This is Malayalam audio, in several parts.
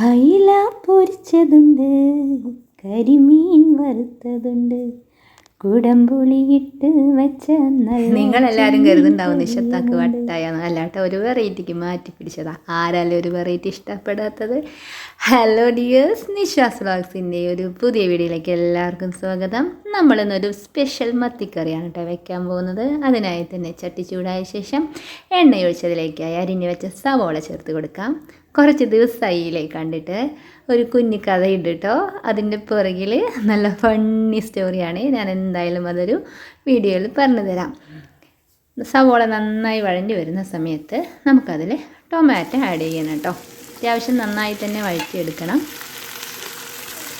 അയില പൊരിച്ചതുണ്ട്, കരിമീൻ വറുത്തതുണ്ട്, കുടംപുളിയിട്ട് വെച്ച നിങ്ങളെല്ലാവരും കരുതുണ്ടാവും നിഷത്താക്ക് വട്ടായെന്ന്. അല്ലാട്ടോ, ഒരു വെറൈറ്റിക്ക് മാറ്റി പിടിച്ചതാ. ആരാലും ഒരു വെറൈറ്റി ഇഷ്ടപ്പെടാത്തത്? ഹലോ ഡിയേഴ്സ്, നിഷാസ് വ്ളോഗ്സിൻ്റെ ഒരു പുതിയ വീഡിയോയിലേക്ക് എല്ലാവർക്കും സ്വാഗതം. നമ്മളിന്നൊരു സ്പെഷ്യൽ മത്തിക്കറിയാണ് കേട്ടോ വെക്കാൻ പോകുന്നത്. അതിനായി തന്നെ ചട്ടി ചൂടായ ശേഷം എണ്ണയൊഴിച്ചതിലേക്കായി അരിഞ്ഞു വെച്ച സവോള ചേർത്ത് കൊടുക്കാം. കുറച്ച് ദിവസമായില്ലേ കണ്ടിട്ട്, ഒരു കുഞ്ഞു കഥയുണ്ട് കേട്ടോ. അതിൻ്റെ പുറകിൽ നല്ല ഫണ്ണി സ്റ്റോറിയാണ്. ഞാൻ എന്തായാലും അതൊരു വീഡിയോയിൽ പറഞ്ഞു തരാം. സവോള നന്നായി വഴഞ്ഞു വരുന്ന സമയത്ത് നമുക്കതിൽ ടൊമാറ്റോ ആഡ് ചെയ്യണം കേട്ടോ. അത്യാവശ്യം നന്നായി തന്നെ വഴറ്റിയെടുക്കണം.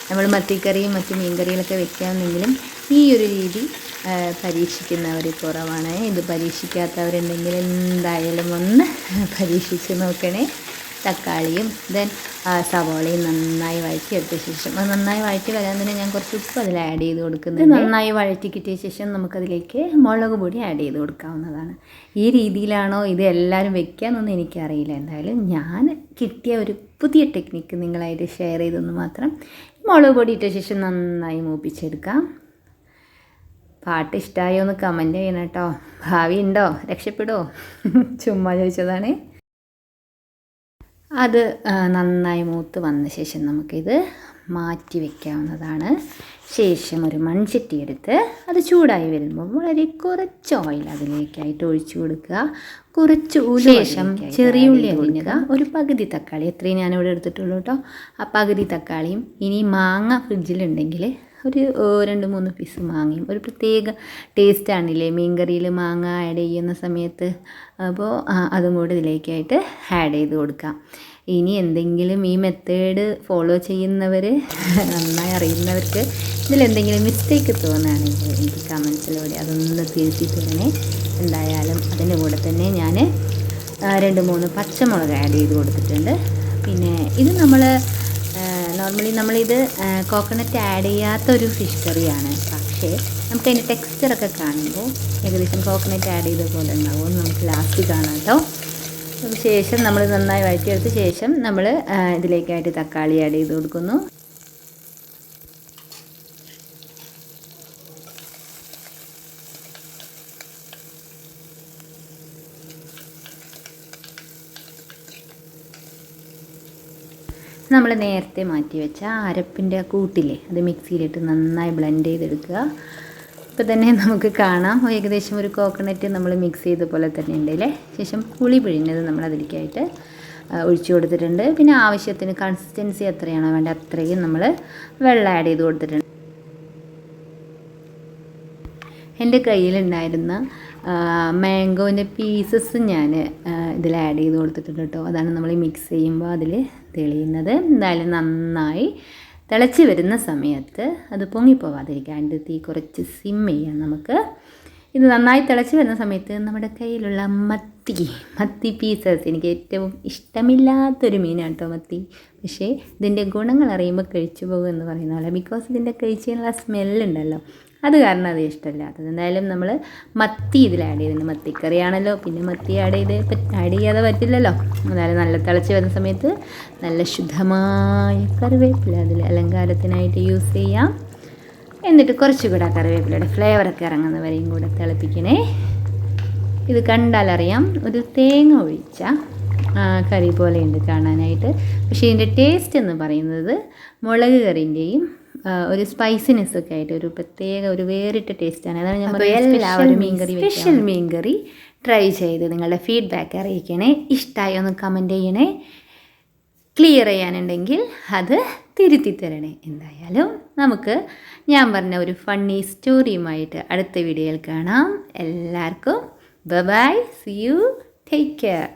നമ്മൾ മത്തിക്കറിയും മറ്റു മീൻകറികളൊക്കെ വെക്കാമെന്നെങ്കിലും ഈ ഒരു രീതി പരീക്ഷിക്കുന്നവർ കുറവാണ്. ഇത് പരീക്ഷിക്കാത്തവരുണ്ടെങ്കിൽ എന്തായാലും ഒന്ന് പരീക്ഷിച്ച് നോക്കണേ. തക്കാളിയും സവോളയും നന്നായി വഴറ്റിയെടുത്ത ശേഷം അത് നന്നായി വഴറ്റി വരാൻ തന്നെ ഞാൻ കുറച്ച് ഉപ്പ് അതിൽ ആഡ് ചെയ്ത് കൊടുക്കുന്നുണ്ട്. നന്നായി വഴറ്റി കിട്ടിയ ശേഷം നമുക്കതിലേക്ക് മുളക് പൊടി ആഡ് ചെയ്ത് കൊടുക്കാവുന്നതാണ്. ഈ രീതിയിലാണോ ഇത് എല്ലാവരും വെക്കാമെന്നൊന്നും എനിക്കറിയില്ല. എന്തായാലും ഞാൻ കിട്ടിയ ഒരു പുതിയ ടെക്നിക്ക് നിങ്ങളായിട്ട് ഷെയർ ചെയ്തെന്ന് മാത്രം. മുളക് പൊടി ഇട്ട ശേഷം നന്നായി മൂപ്പിച്ചെടുക്കാം. പാട്ട് ഇഷ്ടമായോ എന്ന് കമൻറ്റ് ചെയ്യണം കേട്ടോ. ഭാവി ഉണ്ടോ? രക്ഷപ്പെടുമോ? ചുമ്മാ ചോദിച്ചതാണ്. അത് നന്നായി മൂത്ത് വന്ന ശേഷം നമുക്കിത് മാറ്റി വയ്ക്കാവുന്നതാണ്. ശേഷം ഒരു മൺചട്ടി എടുത്ത് അത് ചൂടായി വരുമ്പോൾ വളരെ കുറച്ച് ഓയിൽ അതിലേക്കായിട്ട് ഒഴിച്ചു കൊടുക്കുക. കുറച്ച് ശേഷം ചെറിയ ഉള്ളി അരിഞ്ഞുക, ഒരു പകുതി തക്കാളി, എത്രയും ഞാനിവിടെ എടുത്തിട്ടുള്ളൂ കേട്ടോ. ആ പകുതി തക്കാളിയും, ഇനി മാങ്ങ ഫ്രിഡ്ജിലുണ്ടെങ്കിൽ ഒരു 2-3 പീസ് മാങ്ങയും. ഒരു പ്രത്യേക ടേസ്റ്റാണില്ലേ മീൻകറിയിൽ മാങ്ങ ആഡ് ചെയ്യുന്ന സമയത്ത്. അപ്പോൾ അതും കൂടി ഇതിലേക്കായിട്ട് ആഡ് ചെയ്ത് കൊടുക്കാം. ഇനി എന്തെങ്കിലും ഈ മെത്തേഡ് ഫോളോ ചെയ്യുന്നവർ, നന്നായി അറിയുന്നവർക്ക് ഇതിലെന്തെങ്കിലും മിസ്റ്റേക്ക് തോന്നുകയാണെങ്കിൽ എനിക്ക് കമൻസിലൂടെ അതൊന്ന് തിരുത്തി തരണേ. എന്തായാലും അതിൻ്റെ കൂടെ തന്നെ ഞാൻ 2-3 പച്ചമുളക് ആഡ് ചെയ്ത് കൊടുത്തിട്ടുണ്ട്. പിന്നെ ഇത് നോർമലി നമ്മളിത് കോക്കനട്ട് ആഡ് ചെയ്യാത്തൊരു ഫിഷ് കറിയാണ്. പക്ഷേ നമുക്കതിൻ്റെ ടെക്സ്ചറൊക്കെ കാണുമ്പോൾ ഏകദേശം കോക്കനട്ട് ആഡ് ചെയ്ത പോലെ ഉണ്ടാവും. നമുക്ക് ലാസ്റ്റ് കാണാം കേട്ടോ. ശേഷം നമ്മൾ നന്നായി വഴറ്റിയെടുത്ത ശേഷം നമ്മൾ ഇതിലേക്കായിട്ട് തക്കാളി ആഡ് ചെയ്ത് കൊടുക്കുന്നു. നമ്മൾ നേരത്തെ മാറ്റി വെച്ച അരപ്പിൻ്റെ കൂട്ടില്ലേ, അത് മിക്സിയിലിട്ട് നന്നായി ബ്ലെൻഡ് ചെയ്തെടുക്കുക. ഇപ്പോൾ തന്നെ നമുക്ക് കാണാം ഏകദേശം ഒരു കോക്കനട്ട് നമ്മൾ മിക്സ് ചെയ്ത പോലെ തന്നെ ഉണ്ടല്ലേ. ശേഷം പുളി പിഴിഞ്ഞത് നമ്മൾ അതിലേക്കായിട്ട് ഒഴിച്ചു കൊടുത്തിട്ടുണ്ട്. പിന്നെ ആവശ്യത്തിന് കൺസിസ്റ്റൻസി എത്രയാണോ വേണ്ടത് അത്രയും നമ്മൾ വെള്ളം ആഡ് ചെയ്ത് കൊടുത്തിട്ടുണ്ട്. എൻ്റെ കയ്യിലുണ്ടായിരുന്ന മാംഗോൻ്റെ പീസസ് ഞാൻ ഇതിൽ ആഡ് ചെയ്ത് കൊടുത്തിട്ടുണ്ട് കേട്ടോ. അതാണ് നമ്മൾ മിക്സ് ചെയ്യുമ്പോൾ അതിൽ തെളിയുന്നത്. എന്തായാലും നന്നായി തിളച്ച് വരുന്ന സമയത്ത് അത് പൊങ്ങിപ്പോവാതിരിക്കാൻ തീ കുറച്ച് സിം ചെയ്യാം നമുക്ക്. ഇത് നന്നായി തിളച്ച് വരുന്ന സമയത്ത് നമ്മുടെ കയ്യിലുള്ള മത്തി പീസസ്, എനിക്ക് ഏറ്റവും ഇഷ്ടമില്ലാത്തൊരു മീനാണ് കേട്ടോ മത്തി. പക്ഷേ ഇതിൻ്റെ ഗുണങ്ങൾ അറിയുമ്പോൾ കഴിച്ചു പോകും എന്ന് പറയുന്ന പോലെ. ബിക്കോസ് ഇതിൻ്റെ കഴിച്ചതിനുള്ള സ്മെല്ലുണ്ടല്ലോ, അത് കാരണം അത് ഇഷ്ടമില്ലാത്തത്. എന്തായാലും നമ്മൾ മത്തി ഇതിൽ ആഡ് ചെയ്തിട്ടുണ്ട്. മത്തിക്കറിയാണല്ലോ, പിന്നെ മത്തി ആഡ് ചെയ്യാതെ പറ്റില്ലല്ലോ. എന്തായാലും നല്ല തിളച്ച് വരുന്ന സമയത്ത് നല്ല ശുദ്ധമായ കറിവേപ്പില അതിൽ അലങ്കാരത്തിനായിട്ട് യൂസ് ചെയ്യാം. എന്നിട്ട് കുറച്ചുകൂടെ കറിവേപ്പിലയുടെ ഫ്ലേവറൊക്കെ ഇറങ്ങുന്നവരെയും കൂടെ തിളപ്പിക്കണേ. ഇത് കണ്ടാലറിയാം ഒരു തേങ്ങ ഒഴിച്ച കറി പോലെയുണ്ട് കാണാനായിട്ട്. പക്ഷേ ഇതിൻ്റെ ടേസ്റ്റ് എന്ന് പറയുന്നത് മുളക് കറിൻ്റെയും ഒരു സ്പൈസിനെസ് ഒക്കെ ആയിട്ട് ഒരു പ്രത്യേക ഒരു വേറിട്ട ടേസ്റ്റാണ്. അതാണ് ഞാൻ എല്ലാവരും സ്പെഷ്യൽ മീൻകറി ട്രൈ ചെയ്ത് നിങ്ങളുടെ ഫീഡ്ബാക്ക് അറിയിക്കണേ. ഇഷ്ടമായി ഒന്ന് കമൻറ്റ് ചെയ്യണേ. ക്ലിയർ ചെയ്യാനുണ്ടെങ്കിൽ അത് തിരുത്തി തരണേ. എന്തായാലും നമുക്ക് ഞാൻ പറഞ്ഞ ഒരു ഫണ്ണി സ്റ്റോറിയുമായിട്ട് അടുത്ത വീഡിയോയിൽ കാണാം. എല്ലാവർക്കും bye, see you, take care.